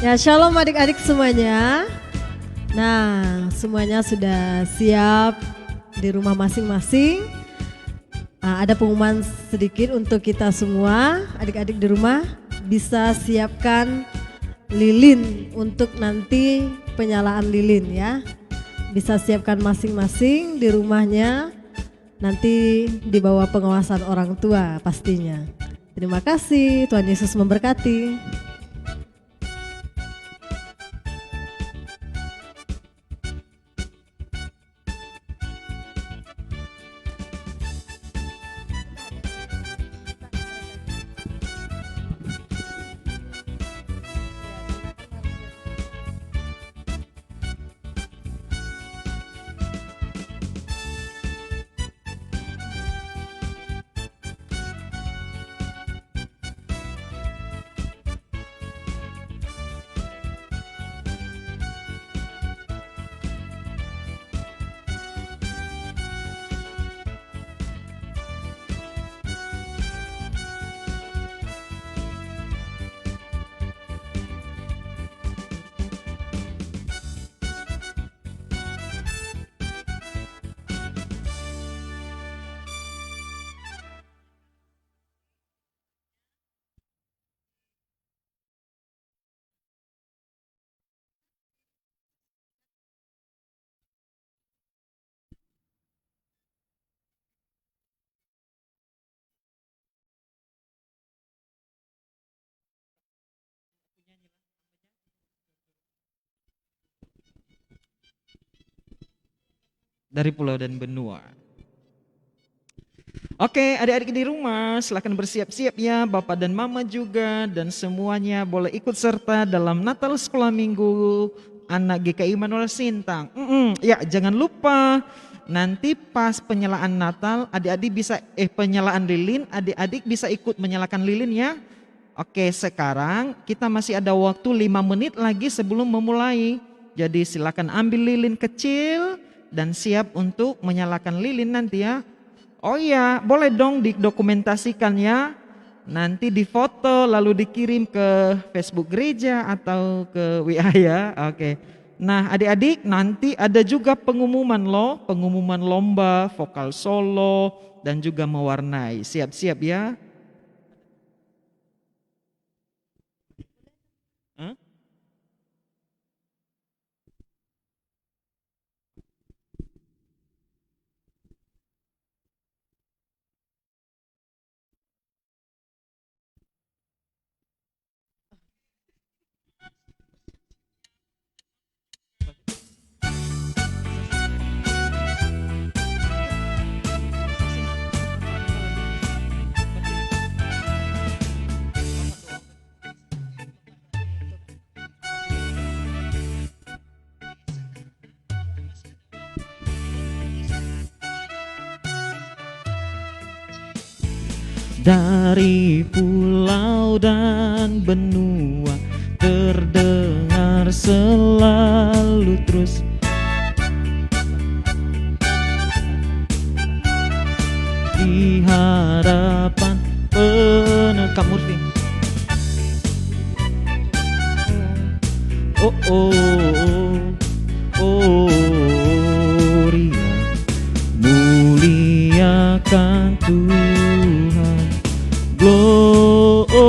Ya, shalom adik-adik semuanya. Nah, semuanya sudah siap di rumah masing-masing. Ada pengumuman sedikit untuk kita semua. Adik-adik di rumah bisa siapkan lilin untuk nanti penyalaan lilin ya. Bisa siapkan masing-masing di rumahnya. Nanti di bawah pengawasan orang tua pastinya. Terima kasih, Tuhan Yesus memberkati. Dari pulau dan benua. Oke, adik-adik di rumah silakan bersiap-siap ya, Bapak dan Mama juga dan semuanya boleh ikut serta dalam Natal Sekolah Minggu anak GKI Manuel Sintang. Ya, jangan lupa nanti pas penyalaan Natal adik-adik bisa penyalaan lilin, adik-adik bisa ikut menyalakan lilin ya. Oke, sekarang kita masih ada waktu 5 menit lagi sebelum memulai. Jadi silakan ambil lilin kecil dan siap untuk menyalakan lilin nanti ya. Oh iya, boleh dong didokumentasikan ya. Nanti difoto lalu dikirim ke Facebook gereja atau ke WA ya. Oke. Nah, adik-adik nanti ada juga pengumuman loh, pengumuman lomba vokal solo dan juga mewarnai. Siap-siap ya. Hah? Dari pulau dan benua terdengar selalu terus di hadapan penekap murti. Oh oh oh oh Ria, muliakan Tuhan. Gloria,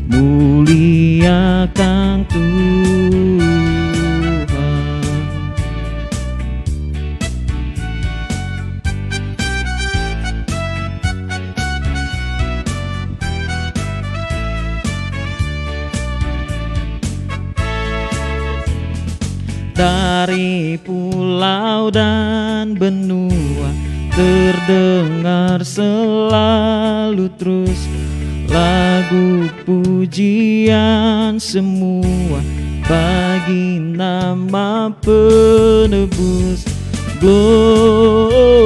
muliakan Tuhan. Dari pulau dan benua terdengar selalu terus lagu pujian semua bagi nama penebus. Gloria,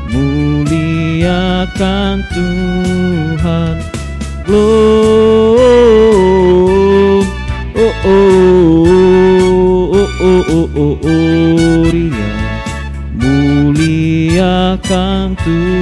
muliakan Tuhan. Gloria, Ria, muliakan Tuhan.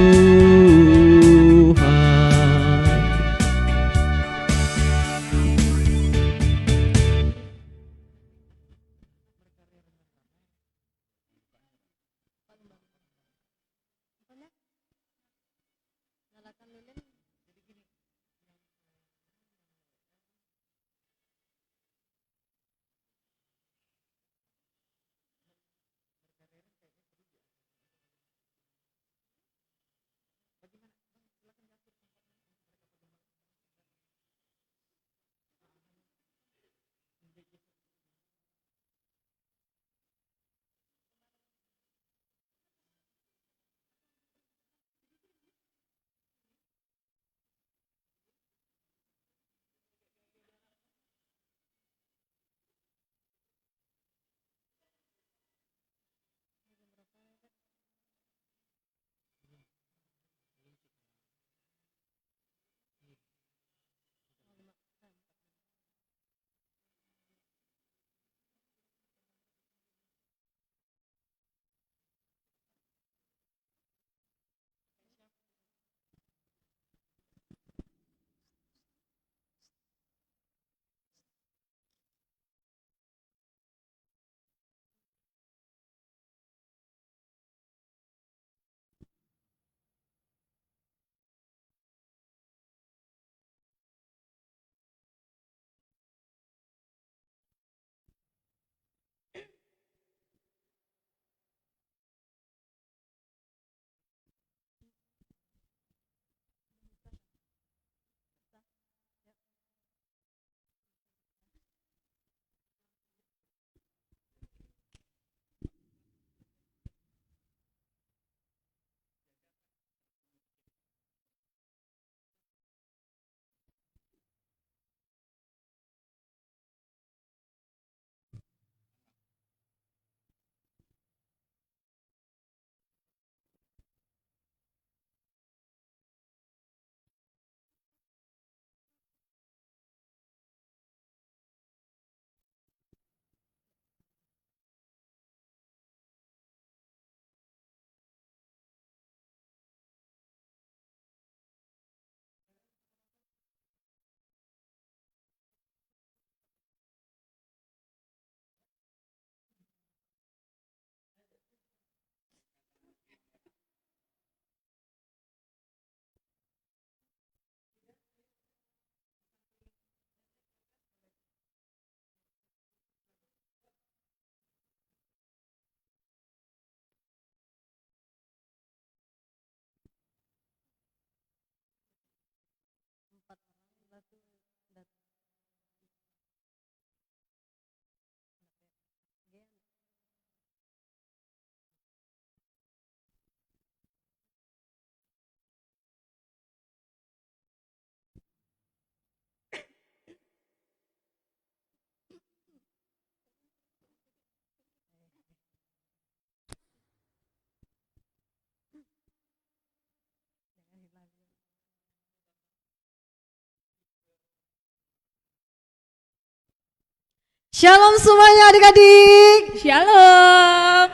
Shalom semuanya adik-adik. Shalom.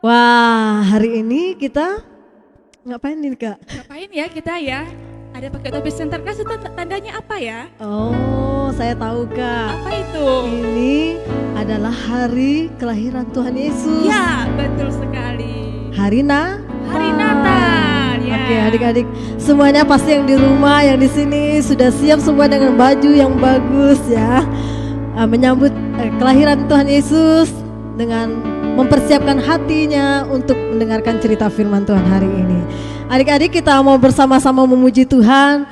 Wah, hari ini kita ngapain nih Kak? Ngapain ya kita ya? Ada pakai topi center kah? Tandanya apa ya? Oh, saya tahu Kak. Apa itu? Ini adalah hari kelahiran Tuhan Yesus. Ya, betul sekali. Hari Natal. Ya. Oke, adik-adik semuanya pasti yang di rumah, yang di sini sudah siap semua dengan baju yang bagus ya. Menyambut kelahiran Tuhan Yesus dengan mempersiapkan hatinya untuk mendengarkan cerita firman Tuhan hari ini. Adik-adik kita mau bersama-sama memuji Tuhan,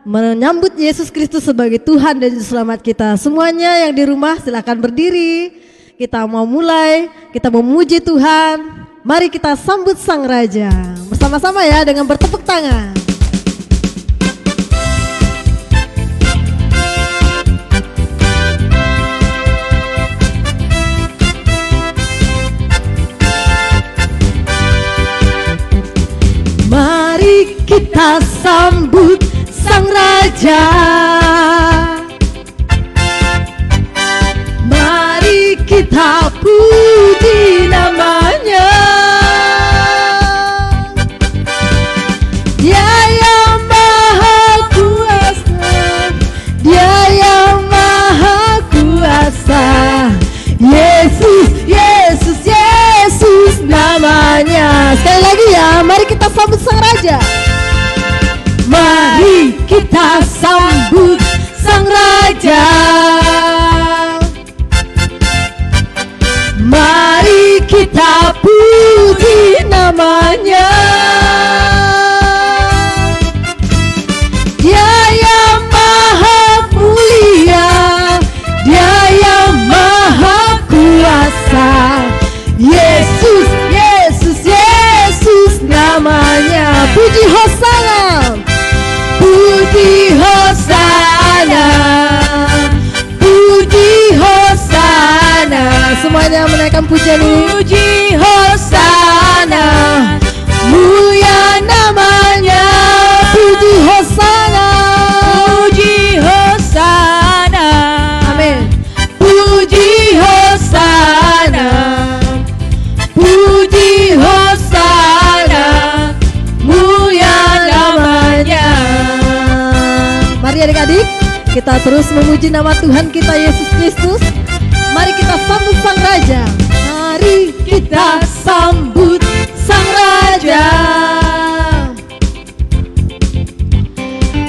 menyambut Yesus Kristus sebagai Tuhan dan Juru Selamat kita. Semuanya yang di rumah silakan berdiri. Kita mau mulai, kita memuji Tuhan. Mari kita sambut Sang Raja bersama-sama ya dengan bertepuk tangan. Mari kita sambut Sang Raja. Mari kita puji namanya. Dia yang maha mulia, Dia yang maha kuasa. Yesus, Yesus, Yesus namanya. Puji Hosana, puji Hosana, puji Hosana. Semuanya menaikkan pujian ini. Puji Hosana, mulia namanya. Puji Hosana, puji Hosana. Amin. Puji Hosana, puji Hosana, mulia namanya. Mari adik-adik, kita terus memuji nama Tuhan kita Yesus Kristus. Mari kita sambut Sang Raja. Mari kita sambut Sang Raja.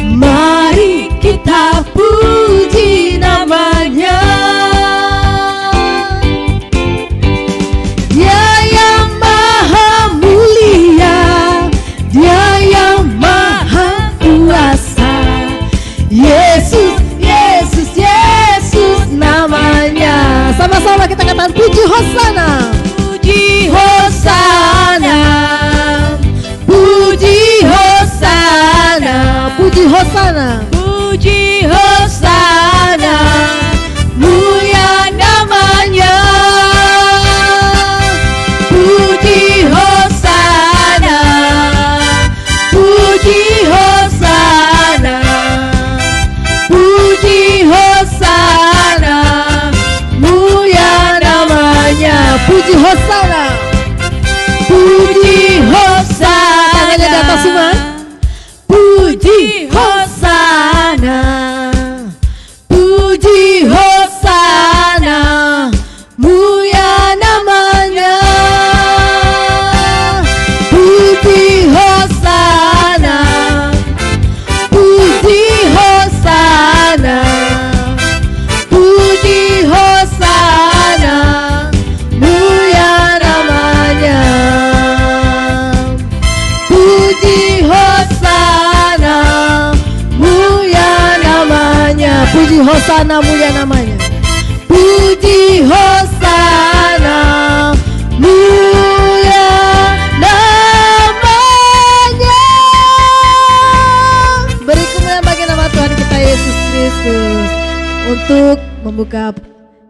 Mari kita puji namanya. Dia yang maha mulia, Dia yang maha kuasa. Yesus, Yesus, Yesus namanya. Sama-sama kita katakan puji Hosana, puji Hosana, puji Hosana, puji Hosana, puji Hosana, mulia namanya. Puji Hosana, puji Hosana, puji Hosana, mulia namanya. Puji Hosana, puji Hosana. Tangannya di atas semua. Puji Hosana, puji Hosana, mulia namanya. Puji Hosana, puji Hosana, puji Hosana, mulia namanya. Puji Hosana, mulia namanya. Puji Hosana, mulia namanya. Puji Hosana, mulia namanya. Beri kemuliaan bagi nama Tuhan kita Yesus Kristus. Untuk membuka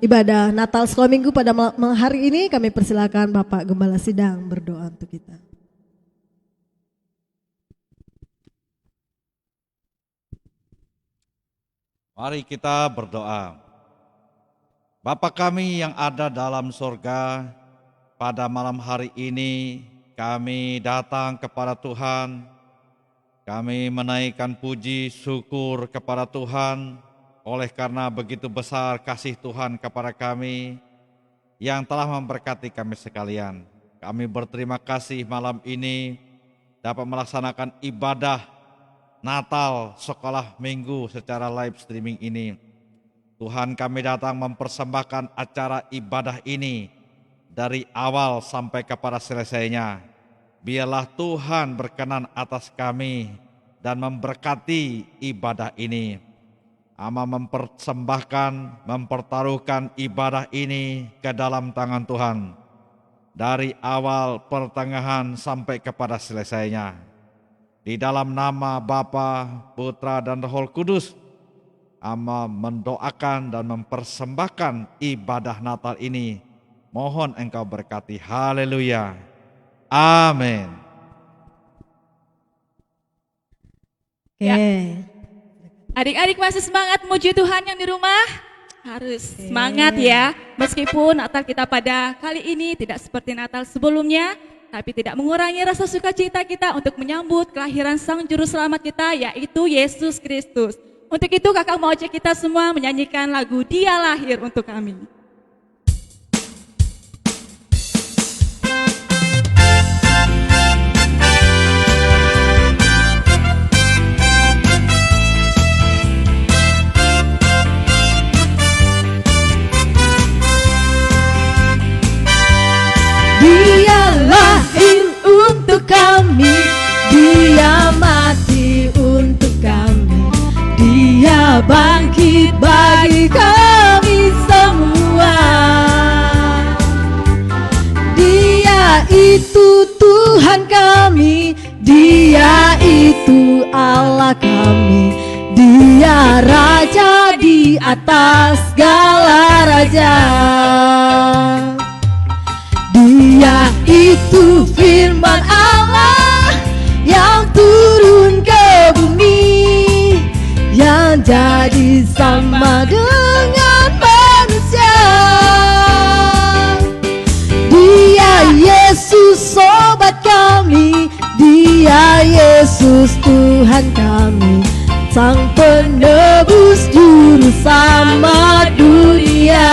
ibadah Natal Sekolah Minggu pada hari ini, kami persilakan Bapak Gembala Sidang berdoa untuk kita. Mari kita berdoa. Bapa kami yang ada dalam sorga, pada malam hari ini kami datang kepada Tuhan. Kami menaikkan puji syukur kepada Tuhan oleh karena begitu besar kasih Tuhan kepada kami yang telah memberkati kami sekalian. Kami berterima kasih malam ini dapat melaksanakan ibadah Natal Sekolah Minggu secara live streaming ini. Tuhan, kami datang mempersembahkan acara ibadah ini dari awal sampai kepada selesainya. Biarlah Tuhan berkenan atas kami dan memberkati ibadah ini. Ama mempersembahkan, mempertaruhkan ibadah ini ke dalam tangan Tuhan. Dari awal, pertengahan sampai kepada selesainya. Di dalam nama Bapa, Putra, dan Roh Kudus, Ama mendoakan dan mempersembahkan ibadah Natal ini. Mohon Engkau berkati. Haleluya. Amin. Ya. Adik-adik masih semangat memuji Tuhan yang di rumah? Harus semangat ya. Meskipun Natal kita pada kali ini tidak seperti Natal sebelumnya, tapi tidak mengurangi rasa sukacita kita untuk menyambut kelahiran Sang Juru Selamat kita, yaitu Yesus Kristus. Untuk itu kakak mau ajak kita semua menyanyikan lagu Dia Lahir untuk kami. Dia lahir untuk sama dengan manusia. Dia Yesus sobat kami, Dia Yesus Tuhan kami, Sang penebus juru selamat dunia.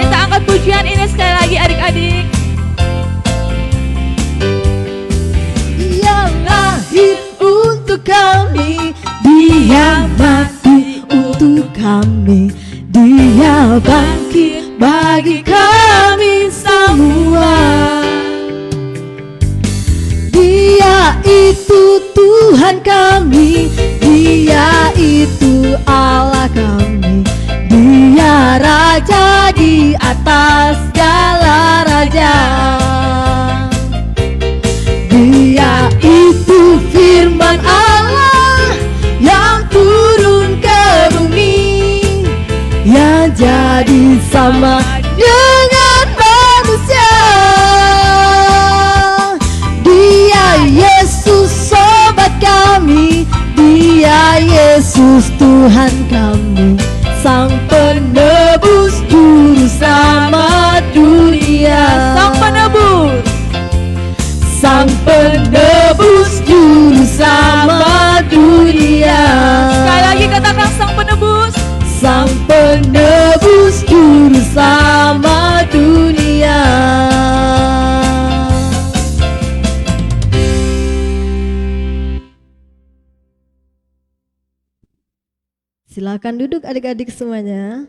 Kita angkat pujian ini sekali lagi adik-adik. Dia lahir untuk kami, Dia mati untuk kami, Dia bangkit bagi kami semua. Dia itu Tuhan kami, Dia itu Allah kami, Dia Raja di atas segala raja. Dia itu firman Allah yang turun ke bumi, yang jadi sama dengan manusia. Dia Yesus sobat kami, Dia Yesus Tuhan kami, Sang penebus juru selamat dunia. Sang penebus, Sang penebus juru selamat dunia. sekali lagi katakan sang penebus. Sang penebus juru selamat dunia. Silakan duduk adik-adik semuanya.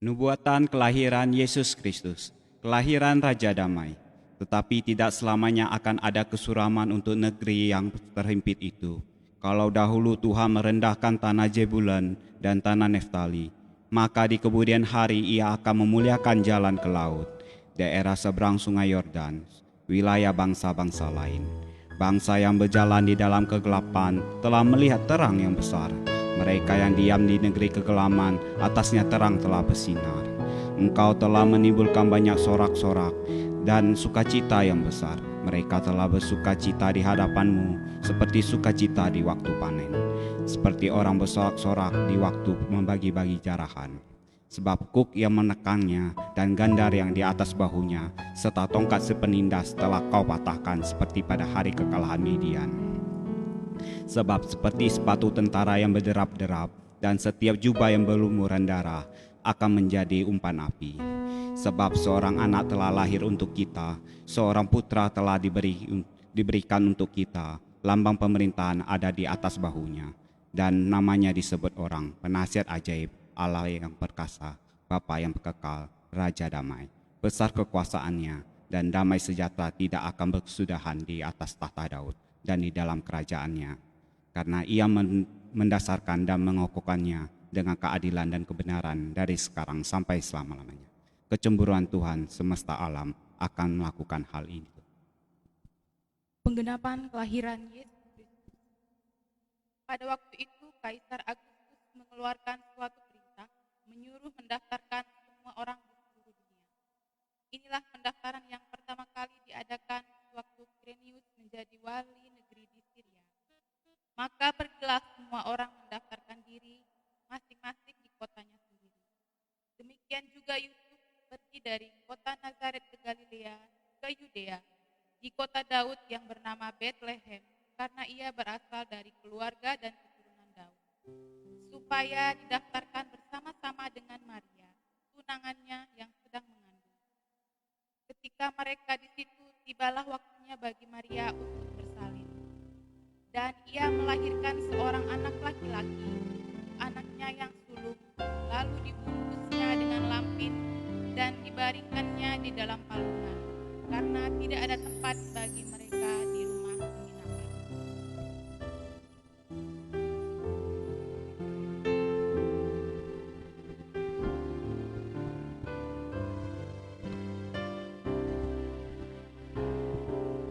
Nubuatan kelahiran Yesus Kristus, kelahiran Raja Damai. Tetapi tidak selamanya akan ada kesuraman untuk negeri yang terhimpit itu. Kalau dahulu Tuhan merendahkan tanah Jebulan dan tanah Neftali, maka di kemudian hari Ia akan memuliakan jalan ke laut, daerah seberang sungai Yordan, wilayah bangsa-bangsa lain. Bangsa yang berjalan di dalam kegelapan telah melihat terang yang besar. Mereka yang diam di negeri kegelaman, atasnya terang telah bersinar. Engkau telah menimbulkan banyak sorak-sorak dan sukacita yang besar. Mereka telah bersukacita di hadapanmu, seperti sukacita di waktu panen, seperti orang bersorak-sorak di waktu membagi-bagi jarahan. Sebab kuk yang menekannya dan gandar yang di atas bahunya, serta tongkat sepenindas telah kau patahkan seperti pada hari kekalahan Midian. Sebab seperti sepatu tentara yang berderap-derap dan setiap jubah yang berlumuran darah akan menjadi umpan api. Sebab seorang anak telah lahir untuk kita, seorang putra telah diberikan untuk kita, lambang pemerintahan ada di atas bahunya, dan namanya disebut orang penasihat ajaib, Allah yang perkasa, Bapa yang kekal, Raja damai. Besar kekuasaannya dan damai sejahtera tidak akan berkesudahan di atas tahta Daud dan di dalam kerajaannya. Karena Ia mendasarkan dan mengokohkannya dengan keadilan dan kebenaran dari sekarang sampai selama-lamanya. Kecemburuan Tuhan semesta alam akan melakukan hal ini. Penggenapan kelahiran Yesus Kristus. Pada waktu itu Kaisar Agustus mengeluarkan suatu perintah menyuruh mendaftarkan semua orang di seluruh dunia. Inilah pendaftaran yang pertama kali diadakan waktu Quirinius menjadi wali negeri di Syria. Maka pergilah semua orang mendaftarkan diri masing-masing di kotanya sendiri. Demikian juga Yusuf pergi dari kota Nazaret ke Galilea ke Yudea, di kota Daud yang bernama Bethlehem, karena ia berasal dari keluarga dan keturunan Daud, supaya didaftarkan bersama-sama dengan Maria, tunangannya yang sedang mengandung. Ketika mereka di situ, tibalah waktunya bagi Maria untuk bersalin. Dan ia melahirkan seorang anak laki-laki, anaknya yang sulung, lalu dibungkusnya dengan lampin dan dibaringkannya di dalam palungan, karena tidak ada tempat bagi mereka di rumah penginapan.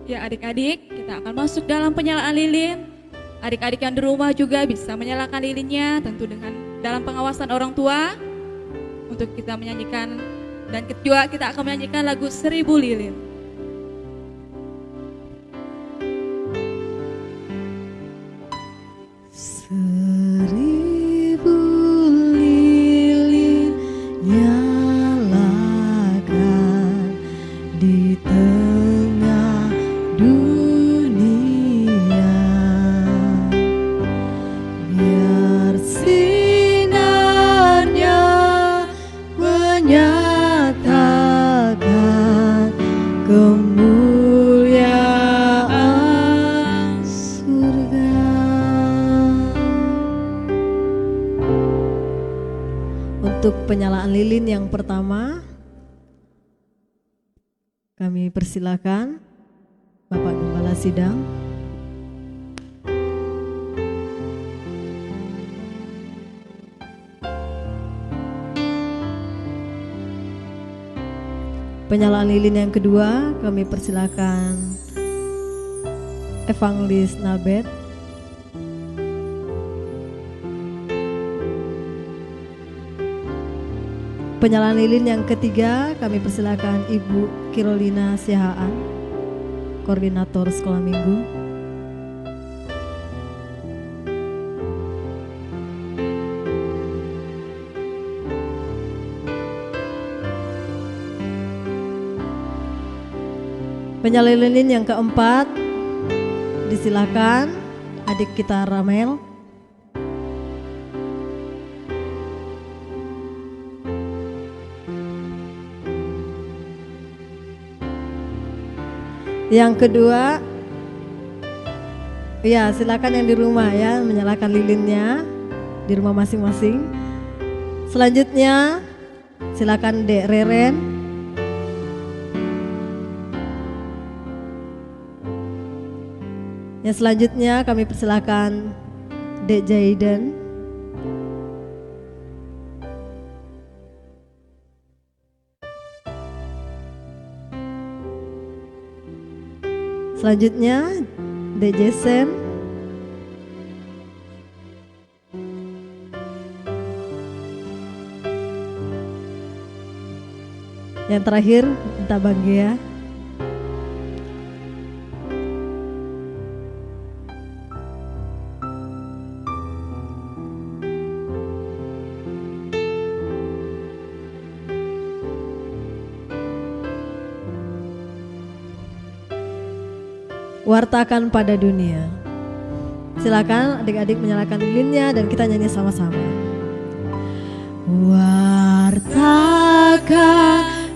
Ya adik-adik, kita akan masuk dalam penyalaan lilin. Adik-adik yang di rumah juga bisa menyalakan lilinnya, tentu dengan dalam pengawasan orang tua. untuk kita menyanyikan, dan kedua kita akan menyanyikan lagu 1000 Lilin. Seribu lilin nyalakan di tengah dunia, biar sinarnya menyatakan kemuliaan surga. Untuk penyalaan lilin yang pertama, kami persilakan Bapak Gembala Sidang. Penyalaan lilin yang kedua, kami persilakan Evangelis Nabet. Penyalaan lilin yang ketiga, kami persilakan Ibu Kirolina Sihaan, Koordinator Sekolah Minggu. Penyalaan lilin yang keempat, disilakan adik kita Ramel. Yang kedua, ya silakan yang di rumah ya menyalakan lilinnya di rumah masing-masing. Selanjutnya silakan Dek Reren. Yang selanjutnya kami persilakan Dek Jaiden. Selanjutnya Dek Jesen. Yang terakhir minta Bang Gea. Wartakan pada dunia. Silakan adik-adik menyalakan lilinnya dan kita nyanyi sama-sama. Wartakan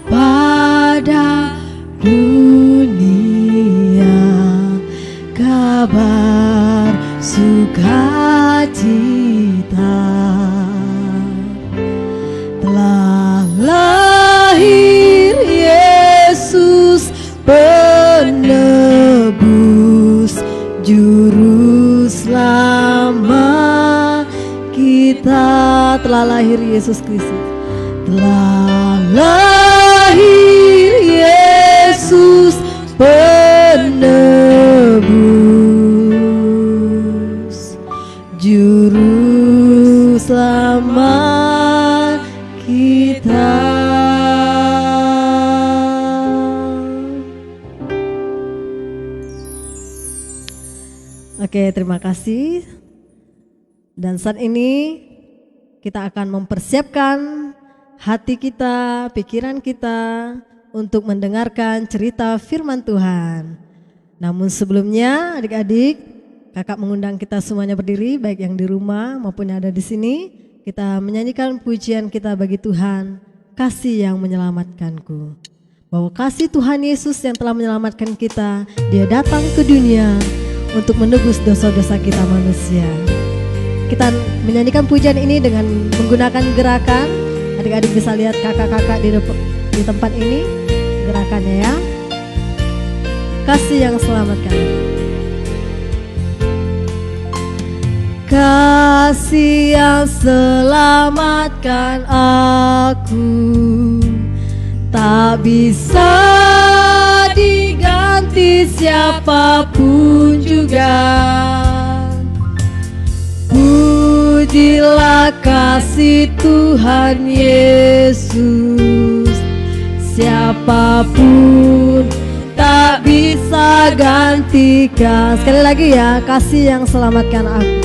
pada dunia kabar sukacita, telah lahir Yesus penebus juru selamat kita. Telah lahir Yesus Kristus, telah lahir Yesus penebus juru selamat kita. Oke, terima kasih. Dan saat ini kita akan mempersiapkan hati kita, pikiran kita untuk mendengarkan cerita firman Tuhan. Namun sebelumnya adik-adik, kakak mengundang kita semuanya berdiri, baik yang di rumah maupun yang ada di sini. Kita menyanyikan pujian kita bagi Tuhan, kasih yang menyelamatkanku. Bahwa kasih Tuhan Yesus yang telah menyelamatkan kita, Dia datang ke dunia untuk menebus dosa-dosa kita manusia. Kita menyanyikan pujian ini dengan menggunakan gerakan. Adik-adik bisa lihat kakak-kakak di tempat ini gerakannya ya. Kasih yang selamatkan. Kasih yang selamatkan aku tak bisa diganti siapapun juga. Pujian Pujilah kasih Tuhan Yesus, siapapun tak bisa gantikan. Sekali lagi ya, kasih yang selamatkan aku.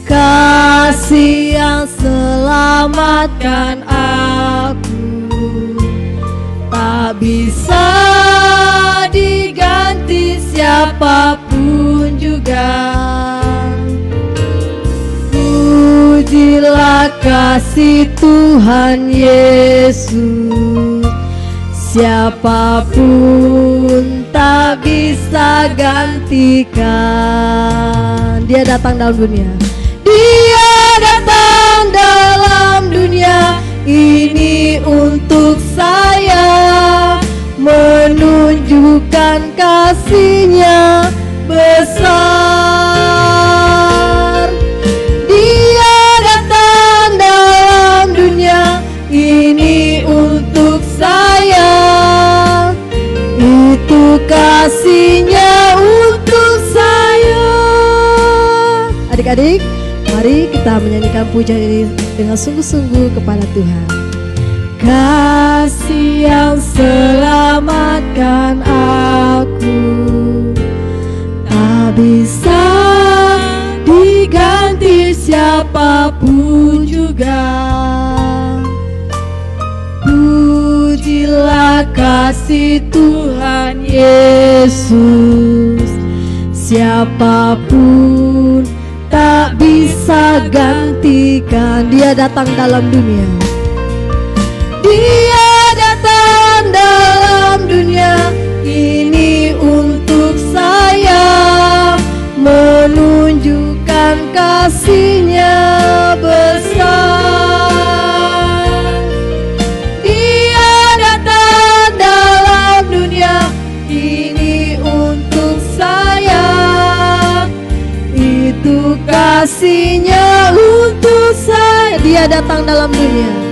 Kasih yang selamatkan aku tak bisa diganti siapapun juga. Pujilah kasih Tuhan Yesus, siapapun tak bisa gantikan. Dia datang dalam dunia. Dia datang dalam dunia ini untuk saya, menunjukkan kasih-Nya besar. Dia datang dalam dunia ini untuk saya, itu kasih-Nya untuk saya. Adik-adik, mari kita menyanyikan pujian ini dengan sungguh-sungguh kepada Tuhan. Kasih yang selamatkan aku tak bisa diganti siapapun juga. Pujilah kasih Tuhan Yesus, siapapun tak bisa gantikan. Dia datang dalam dunia. Dia datang dalam dunia ini untuk saya, menunjukkan kasih-Nya besar. Dia datang dalam dunia ini untuk saya, itu kasih-Nya untuk saya. Dia datang dalam dunia.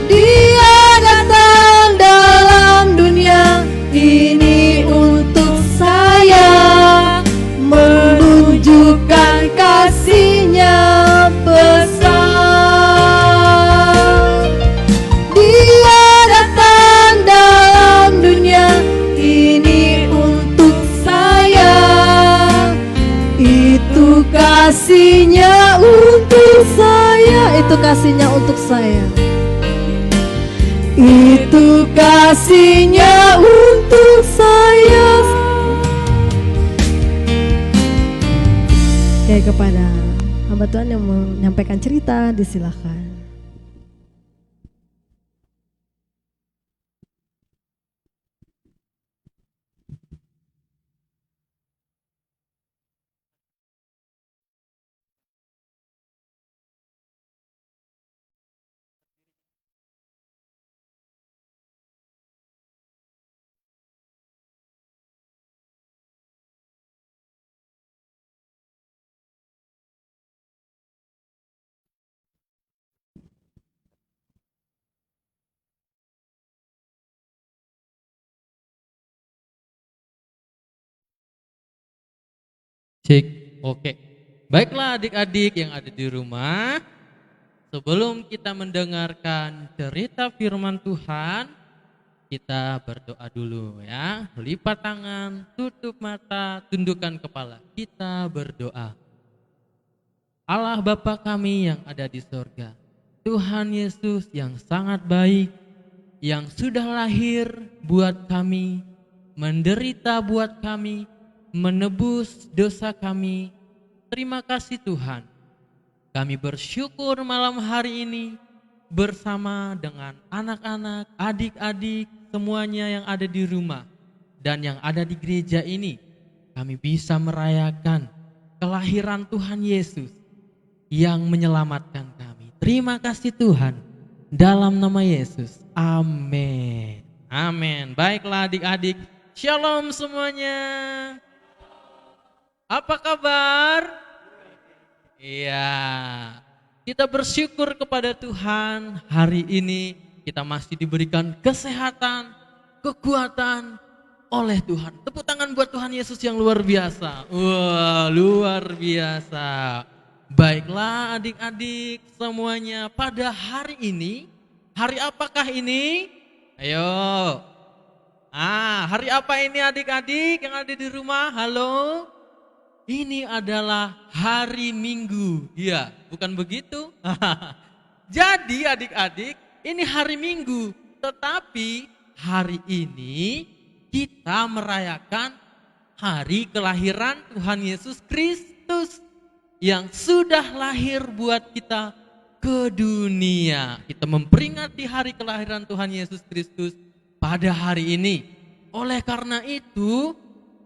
Dia datang dalam dunia ini untuk saya, menunjukkan kasih-Nya besar. Dia datang dalam dunia ini untuk saya, itu kasih-Nya untuk saya. Itu kasih-Nya untuk saya. Itu kasih-Nya untuk saya. Oke, kepada hamba Tuhan yang menyampaikan cerita, disilakan. Cek, oke. Baiklah adik-adik yang ada di rumah, sebelum kita mendengarkan cerita firman Tuhan, kita berdoa dulu ya. Lipat tangan, tutup mata, tundukkan kepala. Kita berdoa. Allah Bapa kami yang ada di sorga, Tuhan Yesus yang sangat baik, yang sudah lahir buat kami, menderita buat kami, menebus dosa kami. Terima kasih Tuhan. Kami bersyukur malam hari ini bersama dengan anak-anak, adik-adik, semuanya yang ada di rumah dan yang ada di gereja ini. Kami bisa merayakan kelahiran Tuhan Yesus yang menyelamatkan kami. Terima kasih Tuhan. Dalam nama Yesus. Amin. Amin. Baiklah adik-adik. Shalom semuanya. Apa kabar? Iya, kita bersyukur kepada Tuhan hari ini kita masih diberikan kesehatan, kekuatan, oleh Tuhan. Tepuk tangan buat Tuhan Yesus yang luar biasa. Wah, luar biasa. Baiklah adik-adik semuanya, pada hari ini, hari apakah ini? Ayo. Hari apa ini adik-adik yang ada di rumah? Halo? Ini adalah hari Minggu. Iya, bukan begitu? Jadi adik-adik, ini hari Minggu. Tetapi hari ini kita merayakan hari kelahiran Tuhan Yesus Kristus yang sudah lahir buat kita ke dunia. Kita memperingati hari kelahiran Tuhan Yesus Kristus pada hari ini. Oleh karena itu,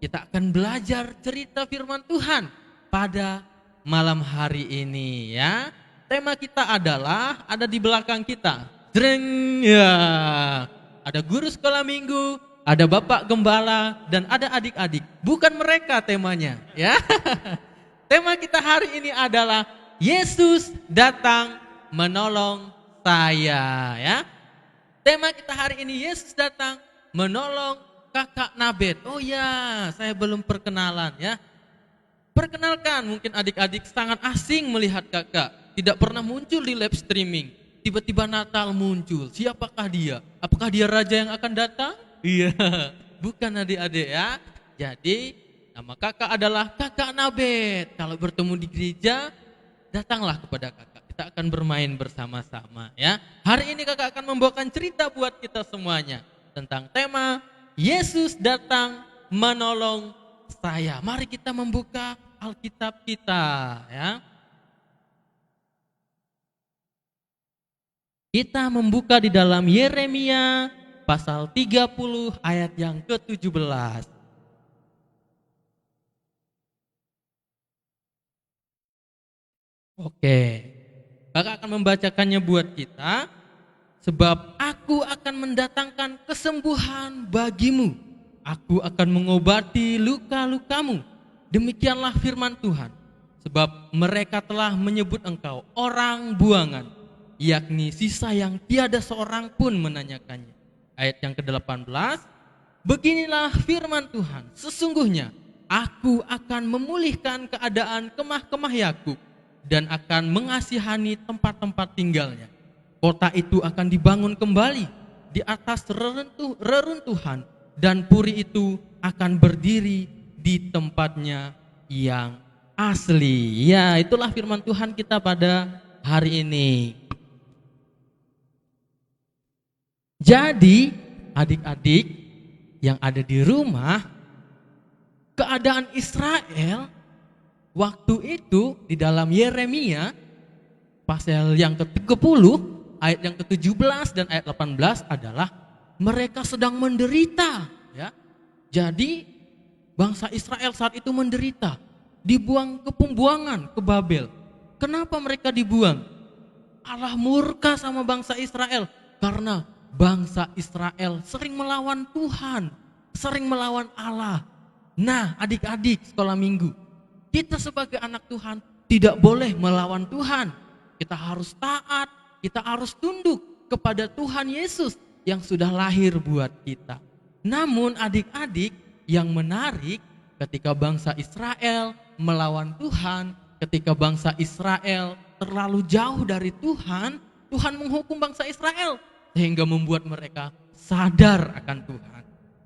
kita akan belajar cerita firman Tuhan pada malam hari ini ya. Tema kita adalah ada di belakang kita. Jreng ya. Ada guru sekolah minggu, ada Bapak Gembala dan ada adik-adik. Bukan mereka temanya ya. Tema kita hari ini adalah Yesus datang menolong saya ya. Tema kita hari ini Yesus datang menolong kakak Nabet. Oh ya, saya belum perkenalan ya. Perkenalkan, mungkin adik-adik sangat asing melihat kakak. Tidak pernah muncul di live streaming. Tiba-tiba Natal muncul. Siapakah dia? Apakah dia raja yang akan datang? Iya, bukan adik-adik ya. Jadi nama kakak adalah kakak Nabet. Kalau bertemu di gereja, datanglah kepada kakak. Kita akan bermain bersama-sama ya. Hari ini kakak akan membawakan cerita buat kita semuanya tentang tema Yesus datang menolong saya. Mari kita membuka Alkitab kita ya. Kita membuka di dalam Yeremia pasal 30 ayat yang ke-17. Oke, kakak akan membacakannya buat kita. Sebab aku akan mendatangkan kesembuhan bagimu. Aku akan mengobati luka-lukamu. Demikianlah firman Tuhan. Sebab mereka telah menyebut engkau orang buangan, yakni sisa yang tiada seorang pun menanyakannya. Ayat yang ke-18, beginilah firman Tuhan, sesungguhnya aku akan memulihkan keadaan kemah-kemah Yakub dan akan mengasihani tempat-tempat tinggalnya. Kota itu akan dibangun kembali di atas reruntuhan dan puri itu akan berdiri di tempatnya yang asli. Ya, itulah firman Tuhan kita pada hari ini. Jadi adik-adik yang ada di rumah, keadaan Israel waktu itu di dalam Yeremia pasal yang ke-30 ayat yang ke-17 dan ayat 18 adalah mereka sedang menderita ya. Jadi bangsa Israel saat itu menderita, dibuang ke pembuangan ke Babel. Kenapa mereka dibuang? Allah murka sama bangsa Israel karena bangsa Israel sering melawan Tuhan, sering melawan Allah. Nah, adik-adik sekolah minggu, kita sebagai anak Tuhan tidak boleh melawan Tuhan. Kita harus taat, kita harus tunduk kepada Tuhan Yesus yang sudah lahir buat kita. Namun adik-adik, yang menarik ketika bangsa Israel melawan Tuhan, ketika bangsa Israel terlalu jauh dari Tuhan, Tuhan menghukum bangsa Israel sehingga membuat mereka sadar akan Tuhan.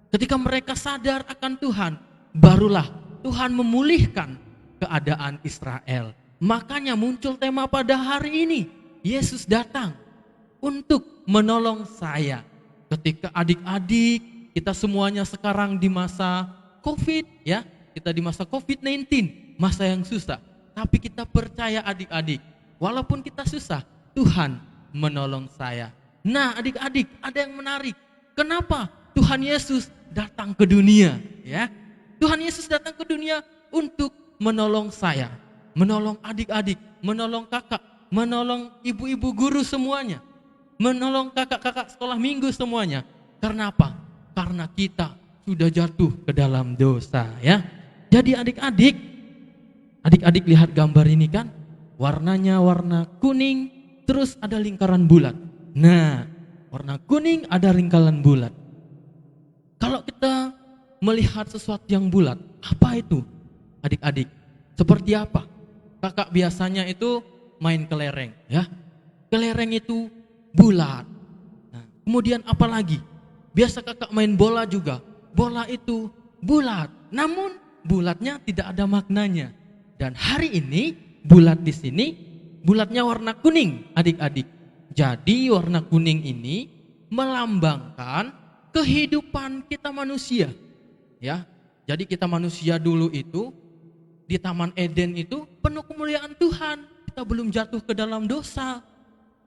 Ketika mereka sadar akan Tuhan, barulah Tuhan memulihkan keadaan Israel. Makanya muncul tema pada hari ini, Yesus datang untuk menolong saya. Ketika adik-adik, kita semuanya sekarang di masa COVID ya, kita di masa COVID-19, masa yang susah. Tapi kita percaya adik-adik, walaupun kita susah, Tuhan menolong saya. Nah, adik-adik, ada yang menarik. Kenapa Tuhan Yesus datang ke dunia? Ya, Tuhan Yesus datang ke dunia untuk menolong saya, menolong adik-adik, menolong kakak, menolong ibu-ibu guru semuanya, menolong kakak-kakak sekolah minggu semuanya. Karena apa? Karena kita sudah jatuh ke dalam dosa. Ya, jadi adik-adik lihat gambar ini kan? Warnanya warna kuning, terus ada lingkaran bulat. Nah, warna kuning ada lingkaran bulat. Kalau kita melihat sesuatu yang bulat. Apa itu adik-adik? Seperti apa? Kakak biasanya itu main kelereng ya. Kelereng itu bulat. Nah, kemudian apa lagi? Biasa kakak main bola juga. Bola itu bulat. Namun bulatnya tidak ada maknanya. Dan hari ini bulat di sini bulatnya warna kuning, adik-adik. Jadi warna kuning ini melambangkan kehidupan kita manusia. Ya. Jadi kita manusia dulu itu di Taman Eden itu penuh kemuliaan Tuhan. Kita belum jatuh ke dalam dosa.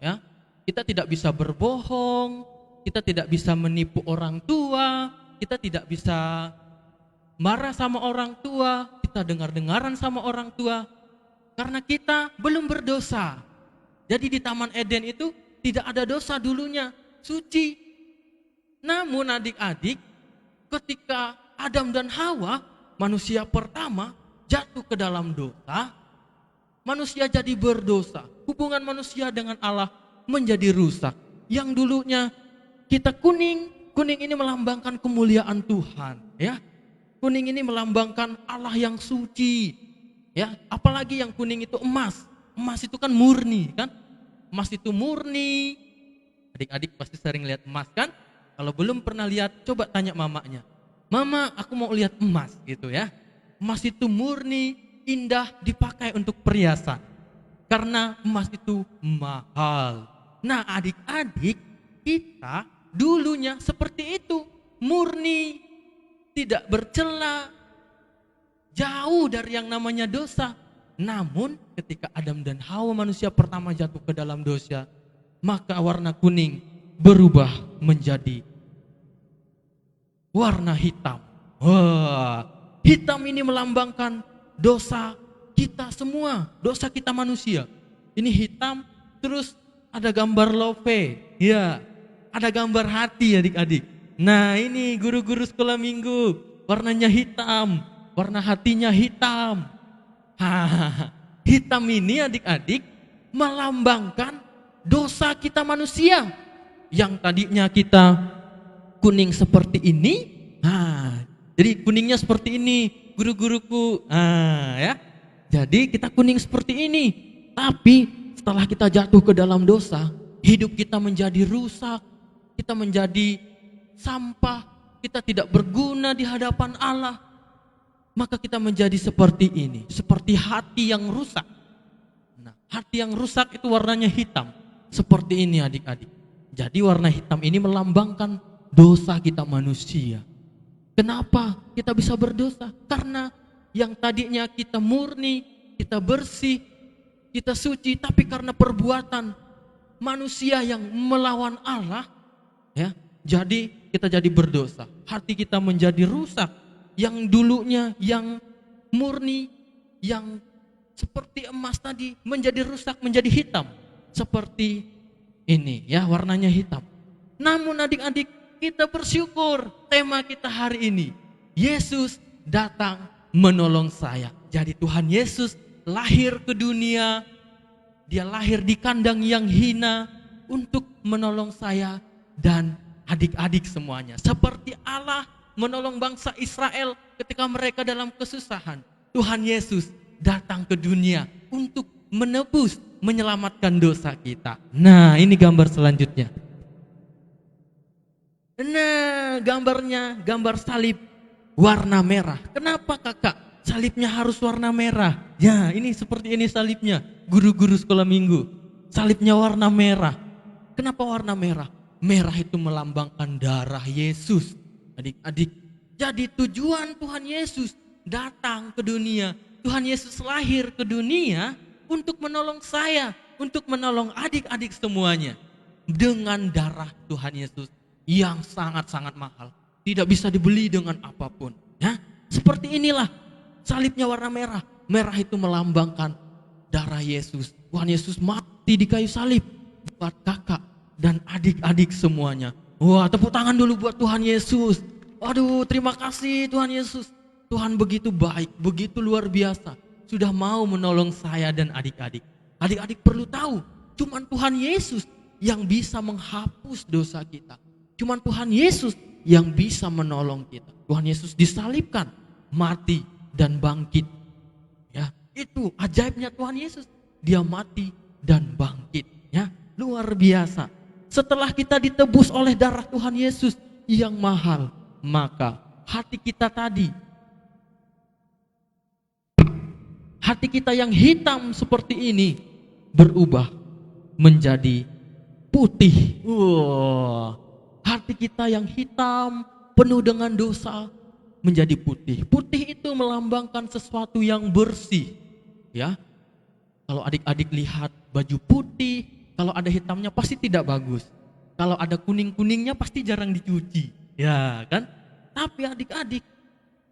Ya. Kita tidak bisa berbohong, kita tidak bisa menipu orang tua, kita tidak bisa marah sama orang tua, kita dengar-dengaran sama orang tua. Karena kita belum berdosa. Jadi di Taman Eden itu tidak ada dosa dulunya, suci. Namun adik-adik, ketika Adam dan Hawa, manusia pertama, jatuh ke dalam dosa, manusia jadi berdosa. Hubungan manusia dengan Allah menjadi rusak. Yang dulunya kita kuning ini melambangkan kemuliaan Tuhan, ya. Kuning ini melambangkan Allah yang suci. Ya, apalagi yang kuning itu emas. Emas itu kan murni, kan? Emas itu murni. Adik-adik pasti sering lihat emas, kan? Kalau belum pernah lihat, coba tanya mamanya. Mama, aku mau lihat emas, gitu ya. Emas itu murni, indah, dipakai untuk perhiasan. Karena emas itu mahal. Nah, adik-adik, kita dulunya seperti itu, murni, tidak bercela, jauh dari yang namanya dosa. Namun ketika Adam dan Hawa manusia pertama jatuh ke dalam dosa, maka warna kuning berubah menjadi warna hitam. Wah, hitam ini melambangkan dosa kita semua, dosa kita manusia. Ini hitam, terus ada gambar love, ya, ada gambar hati adik-adik. Nah ini guru-guru sekolah minggu, warnanya hitam. Warna hatinya hitam. Hitam ini adik-adik melambangkan dosa kita manusia. Yang tadinya kita kuning seperti ini. Jadi kuningnya seperti ini, guru-guruku. Ya. Jadi kita kuning seperti ini. Tapi setelah kita jatuh ke dalam dosa, hidup kita menjadi rusak. Kita menjadi sampah. Kita tidak berguna di hadapan Allah. Maka kita menjadi seperti ini, seperti hati yang rusak. Nah, hati yang rusak itu warnanya hitam, seperti ini adik-adik. Jadi warna hitam ini melambangkan dosa kita manusia. Kenapa kita bisa berdosa? Karena yang tadinya kita murni, kita bersih, kita suci, tapi karena perbuatan manusia yang melawan Allah, ya, jadi kita jadi berdosa. Hati kita menjadi rusak. Yang dulunya yang murni, yang seperti emas tadi menjadi rusak, menjadi hitam. Seperti ini ya, warnanya hitam. Namun adik-adik, kita bersyukur tema kita hari ini. Yesus datang menolong saya. Jadi Tuhan Yesus lahir ke dunia. Dia lahir di kandang yang hina untuk menolong saya dan adik-adik semuanya. Seperti Allah menolong bangsa Israel ketika mereka dalam kesusahan. Tuhan Yesus datang ke dunia untuk menebus, menyelamatkan dosa kita. Nah, ini gambar selanjutnya. Nah, gambarnya gambar salib warna merah. Kenapa kakak salibnya harus warna merah? Ya, ini seperti ini salibnya. Guru-guru sekolah minggu, salibnya warna merah. Kenapa warna merah? Merah itu melambangkan darah Yesus. Adik-adik, jadi tujuan Tuhan Yesus datang ke dunia, Tuhan Yesus lahir ke dunia untuk menolong saya, untuk menolong adik-adik semuanya. Dengan darah Tuhan Yesus yang sangat-sangat mahal, tidak bisa dibeli dengan apapun. Ya, seperti inilah salibnya warna merah. Merah itu melambangkan darah Yesus. Tuhan Yesus mati di kayu salib buat kakak dan adik-adik semuanya. Wah, tepuk tangan dulu buat Tuhan Yesus. Aduh, terima kasih Tuhan Yesus. Tuhan begitu baik, begitu luar biasa. Sudah mau menolong saya dan adik-adik. Adik-adik perlu tahu, cuman Tuhan Yesus yang bisa menghapus dosa kita. Cuman Tuhan Yesus yang bisa menolong kita. Tuhan Yesus disalibkan, mati dan bangkit. Ya, itu ajaibnya Tuhan Yesus. Dia mati dan bangkit, ya. Luar biasa. Setelah kita ditebus oleh darah Tuhan Yesus yang mahal, maka hati kita yang hitam seperti ini berubah menjadi putih. Hati kita yang hitam penuh dengan dosa menjadi putih. Putih itu melambangkan sesuatu yang bersih, ya. Kalau adik-adik lihat baju putih, kalau ada hitamnya pasti tidak bagus. Kalau ada kuning-kuningnya pasti jarang dicuci, ya kan? Tapi adik-adik,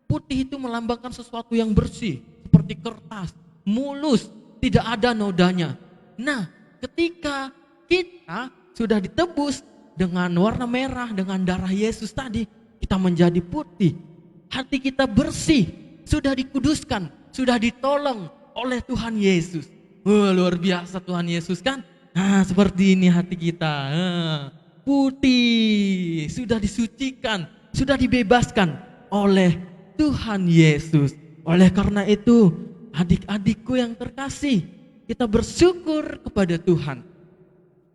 putih itu melambangkan sesuatu yang bersih, seperti kertas, mulus, tidak ada nodanya. Nah, ketika kita sudah ditebus dengan warna merah, dengan darah Yesus tadi, kita menjadi putih. Hati kita bersih, sudah dikuduskan, sudah ditolong oleh Tuhan Yesus. Luar biasa Tuhan Yesus kan? Nah, seperti ini hati kita. Putih, sudah disucikan, sudah dibebaskan oleh Tuhan Yesus. Oleh karena itu, adik-adikku yang terkasih, kita bersyukur kepada Tuhan.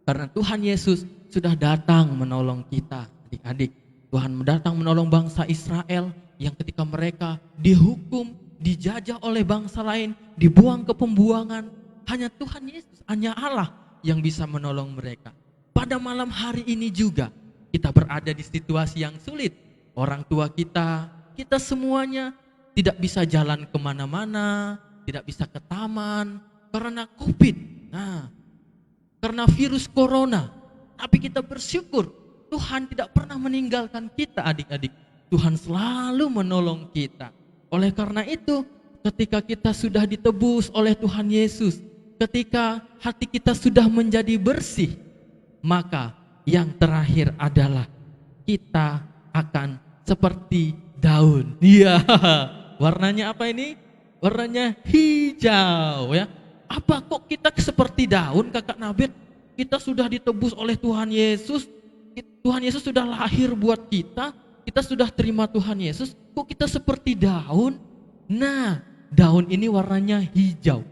Karena Tuhan Yesus sudah datang menolong kita, adik-adik. Tuhan datang menolong bangsa Israel yang ketika mereka dihukum, dijajah oleh bangsa lain, dibuang ke pembuangan. Hanya Tuhan Yesus, hanya Allah yang bisa menolong mereka. Pada malam hari ini juga kita berada di situasi yang sulit. Orang tua kita semuanya tidak bisa jalan kemana-mana, tidak bisa ke taman karena COVID. Nah, karena virus corona. Tapi kita bersyukur Tuhan tidak pernah meninggalkan kita, adik-adik. Tuhan selalu menolong kita. Oleh karena itu, ketika kita sudah ditebus oleh Tuhan Yesus, ketika hati kita sudah menjadi bersih, maka yang terakhir adalah kita akan seperti daun. Iya, warnanya apa ini? Warnanya hijau, ya. Apa kok kita seperti daun, Kakak Nabet? Kita sudah ditebus oleh Tuhan Yesus. Tuhan Yesus sudah lahir buat kita. Kita sudah terima Tuhan Yesus. Kok kita seperti daun? Nah, daun ini warnanya hijau.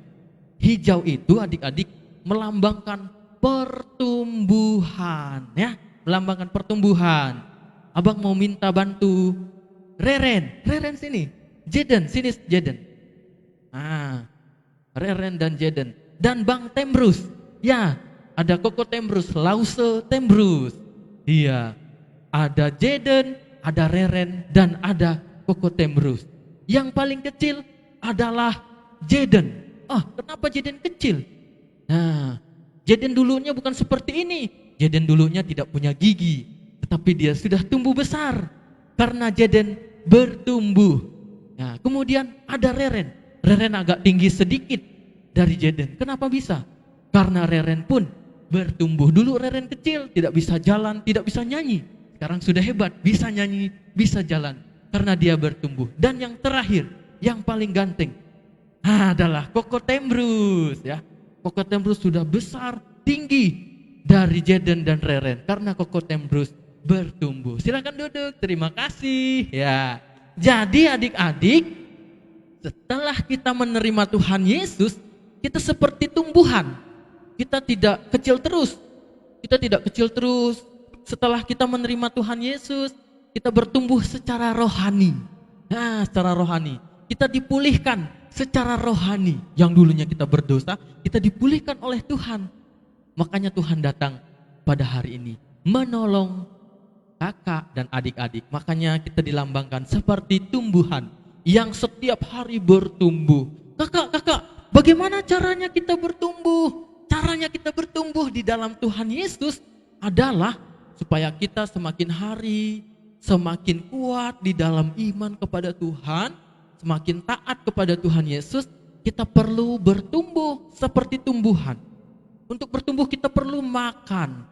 Hijau itu adik-adik melambangkan pertumbuhan, ya, melambangkan pertumbuhan. Abang mau minta bantu Reren sini, Jeden, sini Jeden. Reren dan Jeden dan Bang Tembrus, ya, ada Koko Tembrus, Lause Tembrus, iya, ada Jeden, ada Reren dan ada Koko Tembrus. Yang paling kecil adalah Jeden. Kenapa Jeden kecil? Nah, Jeden dulunya bukan seperti ini. Jeden dulunya tidak punya gigi, tetapi dia sudah tumbuh besar karena Jeden bertumbuh. Nah, kemudian ada Reren. Reren agak tinggi sedikit dari Jeden. Kenapa bisa? Karena Reren pun bertumbuh. Dulu Reren kecil, tidak bisa jalan, tidak bisa nyanyi. Sekarang sudah hebat, bisa nyanyi, bisa jalan karena dia bertumbuh. Dan yang terakhir, yang paling ganteng adalah Koko Tembrus, ya. Koko Tembrus sudah besar, tinggi dari Jeden dan Reren karena Koko Tembrus bertumbuh. Silakan duduk. Terima kasih, ya. Jadi adik-adik, setelah kita menerima Tuhan Yesus, kita seperti tumbuhan. Kita tidak kecil terus. Setelah kita menerima Tuhan Yesus, kita bertumbuh secara rohani. Nah, secara rohani kita dipulihkan secara rohani. Yang dulunya kita berdosa, kita dipulihkan oleh Tuhan. Makanya Tuhan datang pada hari ini menolong kakak dan adik-adik. Makanya kita dilambangkan seperti tumbuhan yang setiap hari bertumbuh. Kakak, bagaimana caranya kita bertumbuh? Caranya kita bertumbuh di dalam Tuhan Yesus adalah supaya kita semakin hari semakin kuat di dalam iman kepada Tuhan, semakin taat kepada Tuhan Yesus. Kita perlu bertumbuh seperti tumbuhan. Untuk bertumbuh kita perlu makan.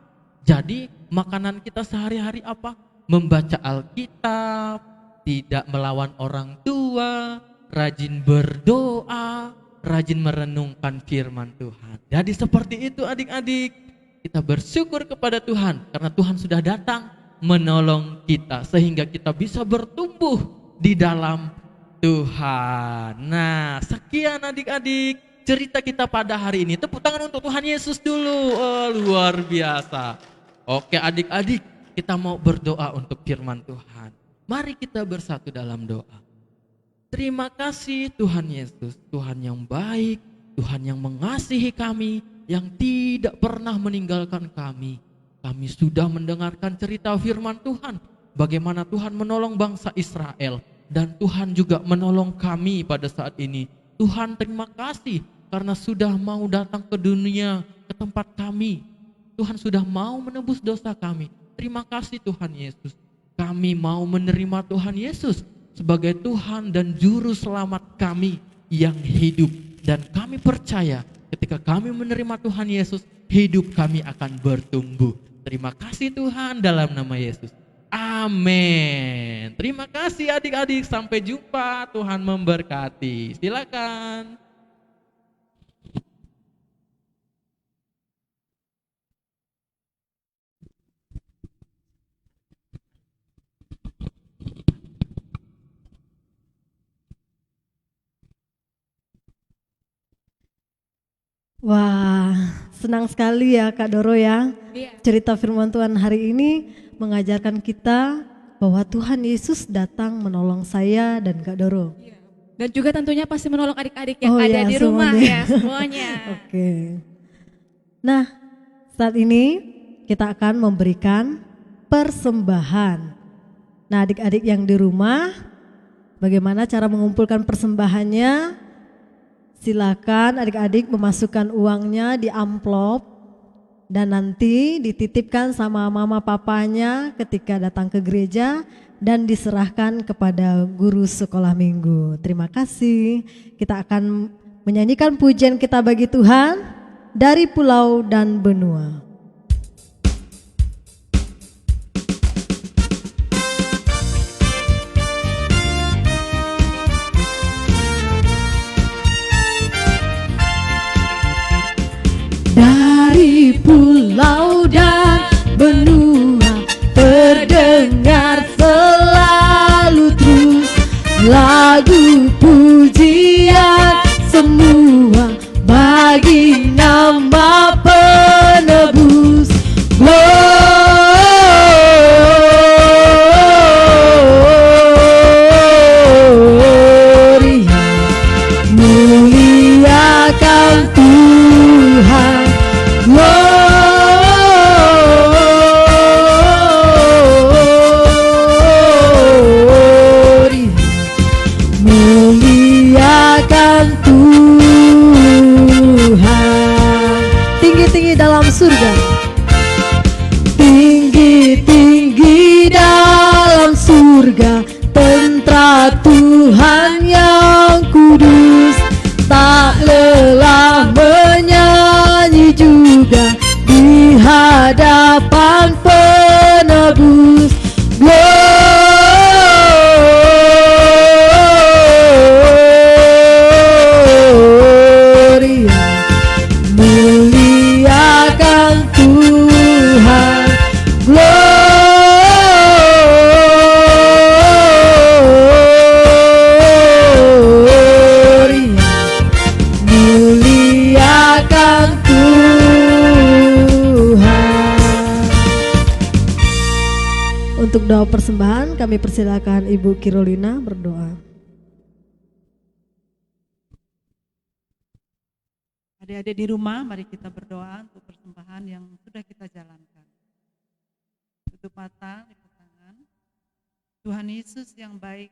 Jadi makanan kita sehari-hari apa? Membaca Alkitab, tidak melawan orang tua, rajin berdoa, rajin merenungkan firman Tuhan. Jadi seperti itu adik-adik. Kita bersyukur kepada Tuhan karena Tuhan sudah datang menolong kita sehingga kita bisa bertumbuh di dalam Tuhan. Nah, sekian adik-adik cerita kita pada hari ini. Tepuk tangan untuk Tuhan Yesus dulu. Oh, luar biasa. Oke adik-adik, kita mau berdoa untuk firman Tuhan. Mari kita bersatu dalam doa. Terima kasih Tuhan Yesus, Tuhan yang baik, Tuhan yang mengasihi kami, yang tidak pernah meninggalkan kami. Kami sudah mendengarkan cerita firman Tuhan, bagaimana Tuhan menolong bangsa Israel. Dan Tuhan juga menolong kami pada saat ini. Tuhan terima kasih karena sudah mau datang ke dunia, ke tempat kami. Tuhan sudah mau menebus dosa kami. Terima kasih Tuhan Yesus. Kami mau menerima Tuhan Yesus sebagai Tuhan dan Juru Selamat kami yang hidup. Dan kami percaya ketika kami menerima Tuhan Yesus, hidup kami akan bertumbuh. Terima kasih Tuhan dalam nama Yesus. Amin. Terima kasih adik-adik. Sampai jumpa. Tuhan memberkati. Silakan. Wah, senang sekali ya Kak Doro ya. Iya. Cerita firman Tuhan hari ini mengajarkan kita bahwa Tuhan Yesus datang menolong saya dan Kak Doro. Dan juga tentunya pasti menolong adik-adik yang Oh ada ya, di rumah semuanya. ya semuanya. Oke. Nah, saat ini kita akan memberikan persembahan. Nah, adik-adik yang di rumah, bagaimana cara mengumpulkan persembahannya? Silakan adik-adik memasukkan uangnya di amplop dan nanti dititipkan sama mama papanya ketika datang ke gereja dan diserahkan kepada guru sekolah minggu. Terima kasih. Kita akan menyanyikan pujian kita bagi Tuhan dari pulau dan benua. Dari pulau dan benua terdengar selalu terus lagu pujian semua bagi nama penebus. Gloria, muliakan Tuhan. Gloria, muliakan Tuhan. Tinggi-tinggi dalam surga, tinggi-tinggi dalam surga, tentara Tuhan yang kudus, tak lelah menyanyi juga di hadapan penebus. Gloria, muliakan Tuhan. Gloria, muliakan Tuhan. Untuk doa persembahan kami persilakan Ibu Kirolina berdoa. Adik-adik di rumah, mari kita berdoa untuk persembahan yang sudah kita jalankan. Tutup mata, lipat tangan. Tuhan Yesus yang baik,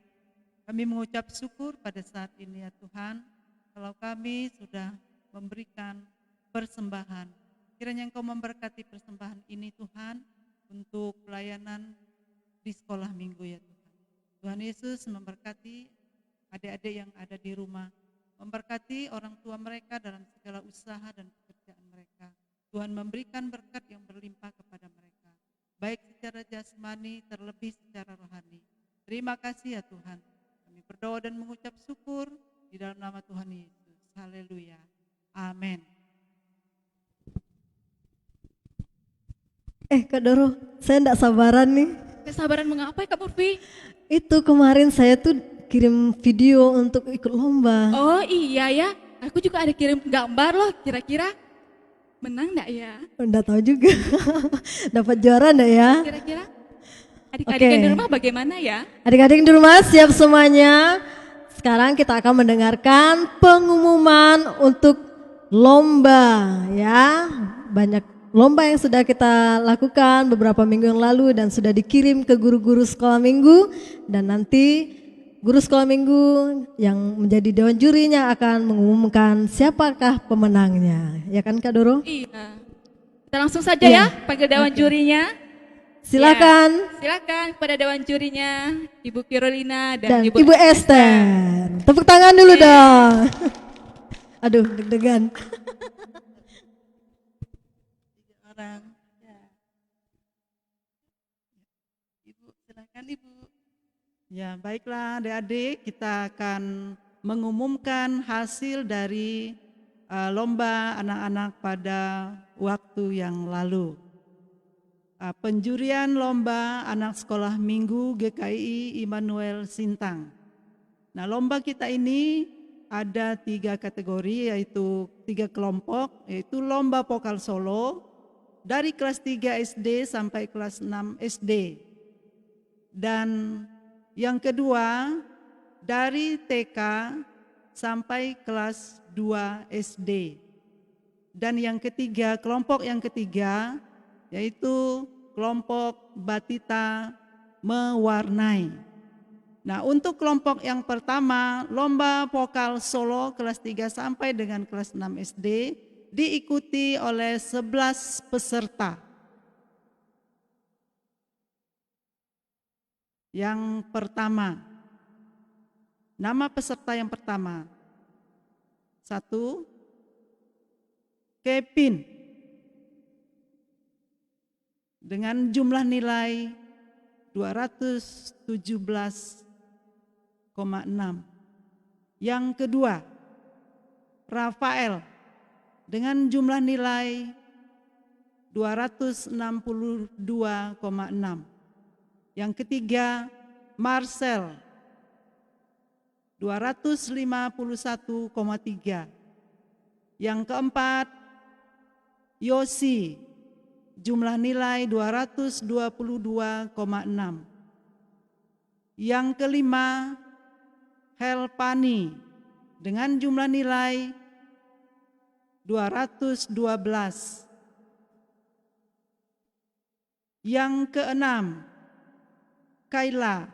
kami mengucap syukur pada saat ini ya Tuhan, kalau kami sudah memberikan persembahan. Kiranya Engkau memberkati persembahan ini Tuhan, untuk pelayanan di sekolah minggu ya Tuhan. Tuhan Yesus memberkati adik-adik yang ada di rumah, memberkati orang tua mereka dalam segala usaha dan pekerjaan mereka. Tuhan memberikan berkat yang berlimpah kepada mereka, baik secara jasmani terlebih secara rohani. Terima kasih ya Tuhan. Kami berdoa dan mengucap syukur di dalam nama Tuhan Yesus. Haleluya. Amin. Kak Doro, Saya enggak sabaran nih. Kesabaran mengapa ya Kak Murfi? Itu kemarin saya tuh kirim video untuk ikut lomba. Oh iya ya, aku juga ada kirim gambar loh, kira-kira menang enggak ya? Enggak tahu juga. Dapat juara enggak ya? Kira-kira adik-adik yang di rumah bagaimana ya? Adik-adik di rumah siap semuanya? Sekarang kita akan mendengarkan pengumuman untuk lomba ya. Banyak lomba yang sudah kita lakukan beberapa minggu yang lalu dan sudah dikirim ke guru-guru sekolah minggu, dan nanti guru sekolah minggu yang menjadi dewan jurinya akan mengumumkan siapakah pemenangnya. Ya kan Kak Doro? Iya. Kita langsung saja ya panggil dewan jurinya. Silakan. Ya, silakan kepada dewan jurinya Ibu Carolina Dan dan Ibu Esther. Tepuk tangan dulu dong. Aduh, deg-degan. Orang. Ya. Ibu, silakan Ibu. Ya, baiklah adik-adik, kita akan mengumumkan hasil dari lomba anak-anak pada waktu yang lalu. Penjurian lomba anak sekolah minggu GKI Immanuel Sintang. Nah, lomba kita ini ada 3 kategori, yaitu 3 kelompok, yaitu lomba vokal solo dari kelas 3 SD sampai kelas 6 SD. Dan yang kedua dari TK sampai kelas 2 SD. Dan yang ketiga, kelompok yang ketiga yaitu kelompok Batita Mewarnai. Nah, untuk kelompok yang pertama, lomba vokal solo kelas 3 sampai dengan kelas 6 SD diikuti oleh 11 peserta. Yang pertama, nama peserta yang pertama. 1, Kevin, dengan jumlah nilai 217,6. Yang kedua, Rafael, dengan jumlah nilai 262,6. Yang ketiga, Marcel, 251,3. Yang keempat, Yosi, jumlah nilai 222,6. Yang kelima, Helpani, dengan jumlah nilai 212. Yang keenam, Kaila,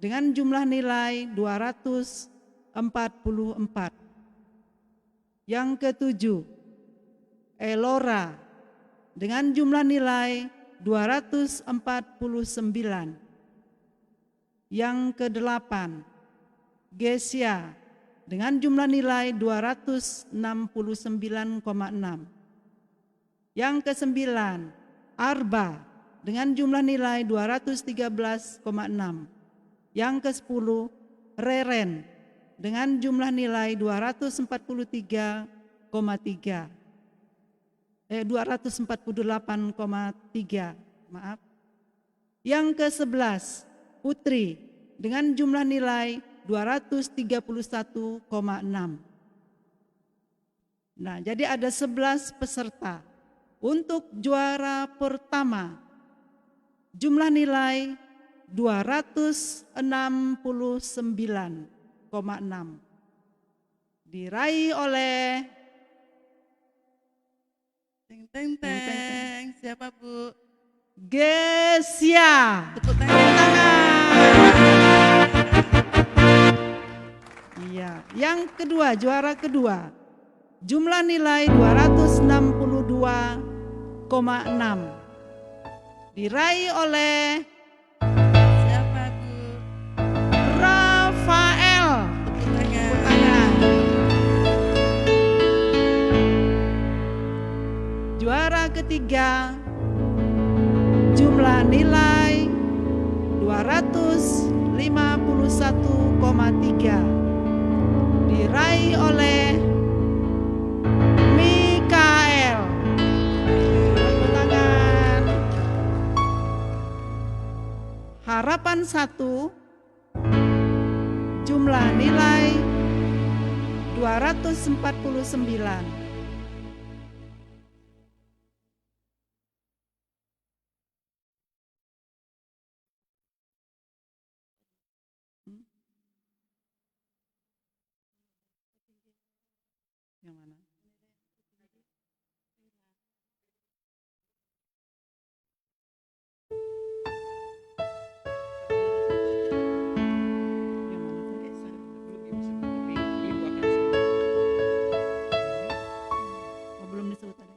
dengan jumlah nilai 244. Yang ketujuh, Elora, dengan jumlah nilai 249. Yang kedelapan, Gesia, dengan jumlah nilai 269,6. Yang kesembilan, Arba, dengan jumlah nilai 213,6. Yang ke-10, Reren, dengan jumlah nilai 248,3. Maaf. Yang ke-11, Putri, dengan jumlah nilai 231,6. Nah, jadi ada 11 peserta. Untuk juara pertama, jumlah nilai 269,6. Diraih oleh siapa Bu? Gesia. Tepuk tangan. Iya. Yang kedua, juara kedua, jumlah nilai 262,6. Diraih oleh siapa Bu? Rafael. Tepuk tangan. Juara ketiga, jumlah nilai 251,3. Diraih oleh Mikael. Tepuk tangan. harapan 1 jumlah nilai 249. Yang mana? Oh, belum disebut tadi.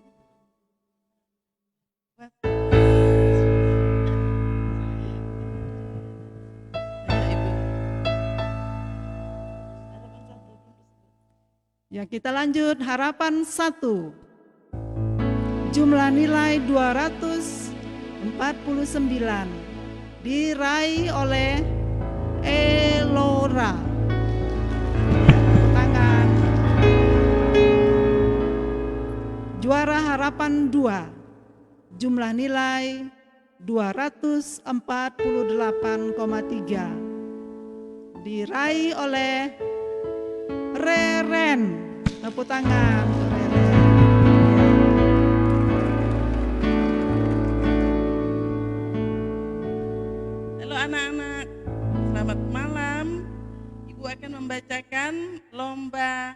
Ya, kita lanjut harapan 1. Jumlah nilai 249 diraih oleh Elora. Tangan. Juara harapan 2. Jumlah nilai 248,3 diraih oleh Reren. Tepuk tangan untuk Reren. Halo anak-anak, selamat malam. Ibu akan membacakan lomba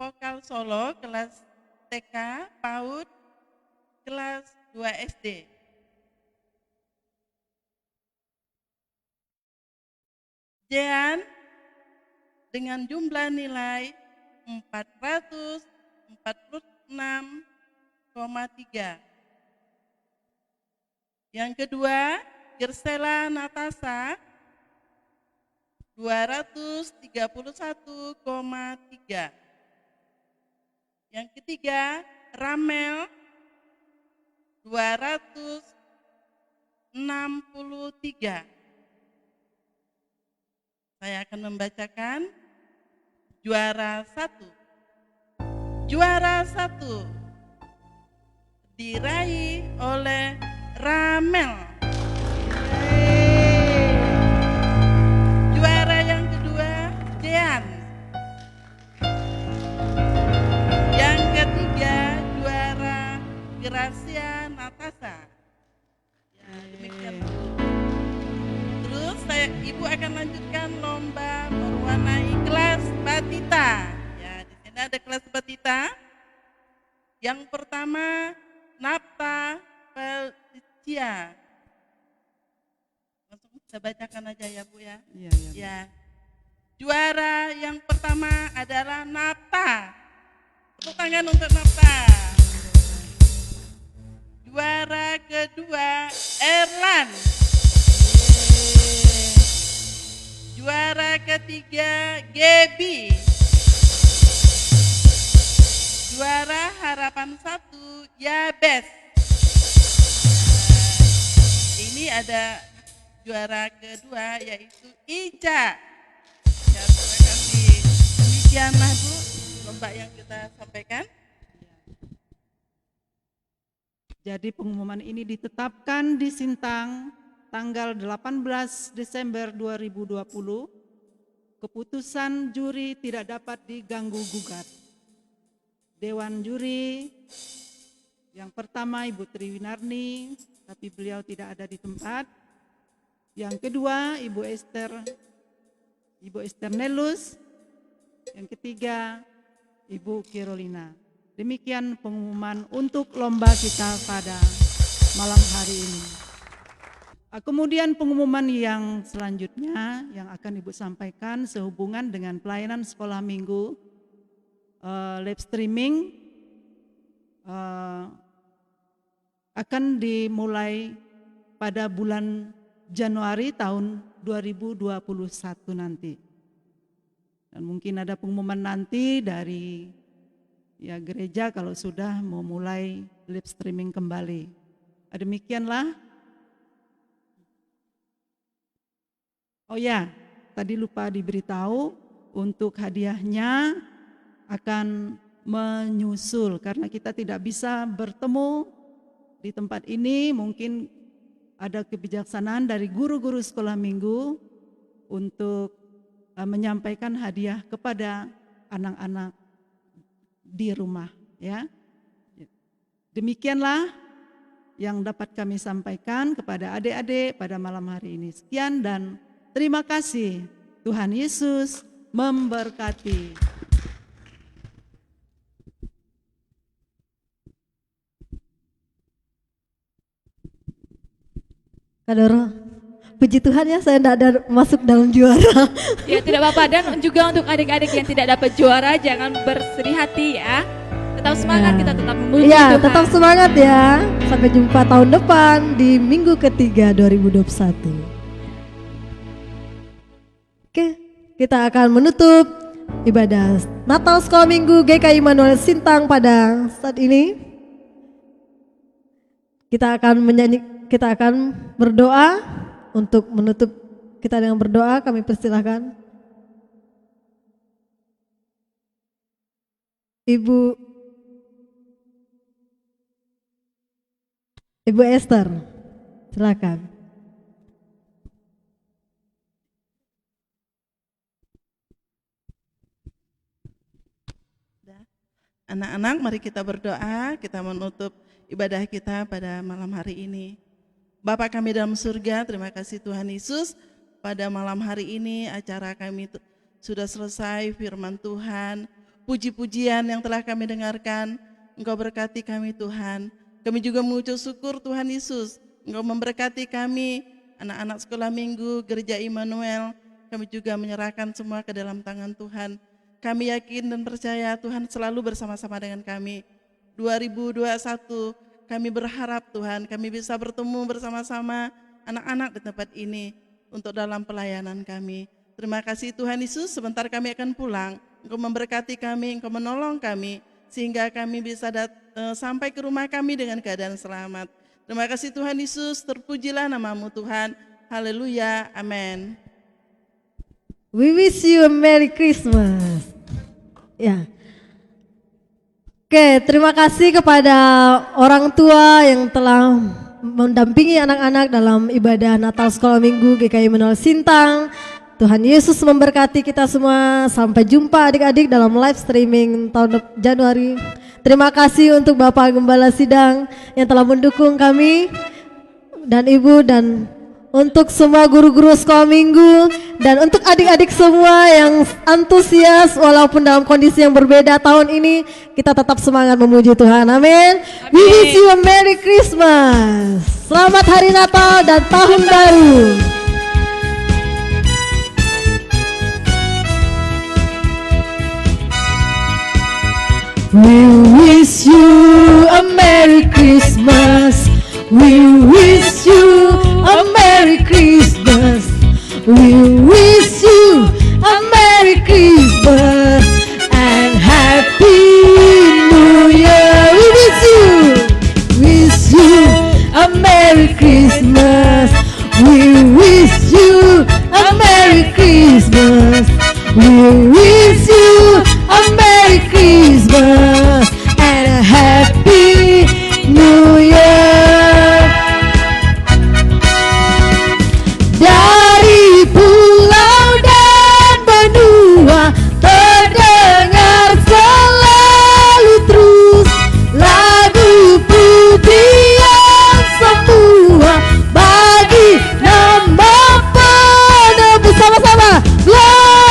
vokal solo kelas TK, PAUD, kelas 2 SD. Jean dengan jumlah nilai 446,3. Yang kedua, Gersela Natasha 231,3. Yang ketiga, Ramel 263. Saya akan membacakan juara 1. Juara 1 diraih oleh Ramel. Juara yang kedua, Jean. Yang ketiga, juara Gracia Natasha. Ya, demikian. Terus Ibu akan lanjutkan lomba mewarnai kelas batita. Ya, di sini ada kelas batita. Yang pertama, Napta Felicia. Langsung saya bacakan aja ya Bu ya. Ya. Juara yang pertama adalah Napta. Tepuk tangan untuk Napta. Juara kedua, Erlan. Juara ketiga, Gebi. Juara harapan 1, Yabes. Ini ada juara kedua yaitu Ica. Ya, terima kasih. Demikianlah Bu lomba yang kita sampaikan. Jadi pengumuman ini ditetapkan di Sintang tanggal 18 Desember 2020. Keputusan juri tidak dapat diganggu gugat. Dewan juri yang pertama Ibu Triwinarni, tapi beliau tidak ada di tempat. Yang kedua Ibu Esther Nelus. Yang ketiga Ibu Kirolina. Demikian pengumuman untuk lomba kita pada malam hari ini. Kemudian pengumuman yang selanjutnya yang akan Ibu sampaikan sehubungan dengan pelayanan sekolah minggu live streaming akan dimulai pada bulan Januari tahun 2021 nanti. Dan mungkin ada pengumuman nanti dari gereja kalau sudah mau mulai live streaming kembali. Demikianlah. Oh ya, tadi lupa diberitahu untuk hadiahnya akan menyusul karena kita tidak bisa bertemu di tempat ini, mungkin ada kebijaksanaan dari guru-guru sekolah minggu untuk menyampaikan hadiah kepada anak-anak di rumah, ya. Demikianlah yang dapat kami sampaikan kepada adik-adik pada malam hari ini. Sekian dan terima kasih. Tuhan Yesus memberkati. Kadoro, puji Tuhan ya saya tidak ada masuk dalam juara. Ya tidak apa-apa, dan juga untuk adik-adik yang tidak dapat juara jangan bersedih hati ya. Tetap semangat, kita tetap memuji Iya, Tuhan. tetap semangat ya. Sampai jumpa tahun depan di minggu ketiga 2021. Oke, kita akan menutup ibadah Natal Sekolah Minggu GKI Immanuel Sintang pada saat ini. Kita akan berdoa. Untuk menutup kita dengan berdoa, kami persilahkan Ibu Esther, silakan. Anak-anak, mari kita berdoa, kita menutup ibadah kita pada malam hari ini. Bapa kami dalam surga, terima kasih Tuhan Yesus. Pada malam hari ini acara kami sudah selesai, firman Tuhan, puji-pujian yang telah kami dengarkan. Engkau berkati kami Tuhan. Kami juga mengucap syukur Tuhan Yesus. Engkau memberkati kami, anak-anak sekolah minggu, Gereja Immanuel. Kami juga menyerahkan semua ke dalam tangan Tuhan. Kami yakin dan percaya Tuhan selalu bersama-sama dengan kami. 2021 kami berharap Tuhan kami bisa bertemu bersama-sama anak-anak di tempat ini untuk dalam pelayanan kami. Terima kasih Tuhan Yesus, sebentar kami akan pulang. Engkau memberkati kami, Engkau menolong kami sehingga kami bisa sampai ke rumah kami dengan keadaan selamat. Terima kasih Tuhan Yesus, terpujilah namamu Tuhan. Haleluya, amin. We wish you a Merry Christmas. Ya. Oke, terima kasih kepada orang tua yang telah mendampingi anak-anak dalam ibadah Natal Sekolah Minggu GKI Immanuel Sintang. Tuhan Yesus memberkati kita semua. Sampai jumpa adik-adik dalam live streaming tahun Januari. Terima kasih untuk Bapak Gembala Sidang yang telah mendukung kami dan Ibu, dan untuk semua guru-guru sekolah minggu, dan untuk adik-adik semua yang antusias walaupun dalam kondisi yang berbeda tahun ini, kita tetap semangat memuji Tuhan. Amin. We wish you a Merry Christmas. Selamat Hari Natal dan Tahun Baru. We wish you a Merry Christmas. We wish you a Merry Christmas. We wish you a Merry Christmas and Happy New Year. We wish you a Merry Christmas. We wish you a Merry Christmas. We wish you a Merry Christmas and a Happy New Year. Dari pulau dan benua terdengar selalu terus lagu pujian semua bagi nama penebus. Sama-sama. Glory.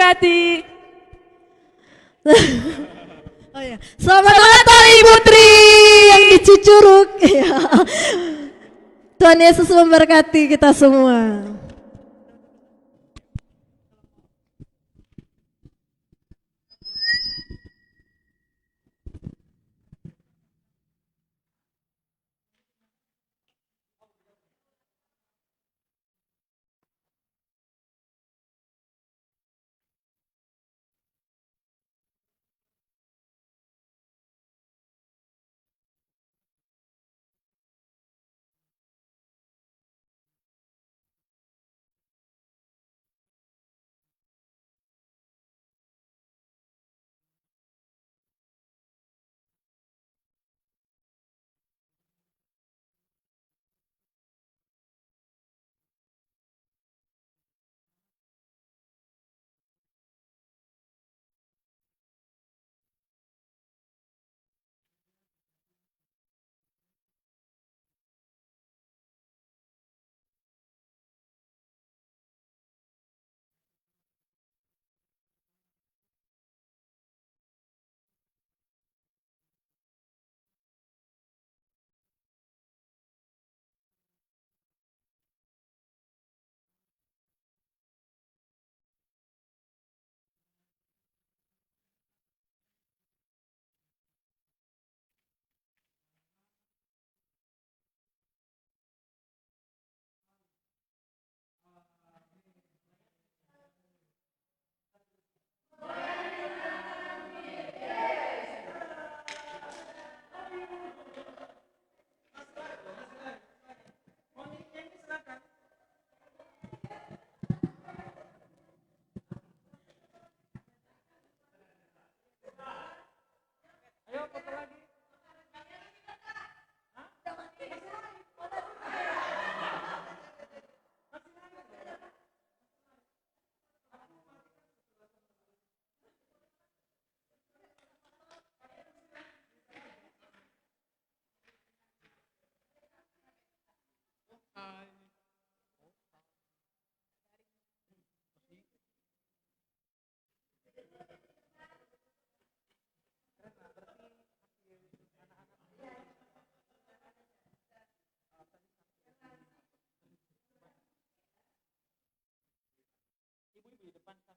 memberkati. Oh ya. Selamat Natal Ibu Tri yang di Cicurug. Tuhan Yesus memberkati kita semua.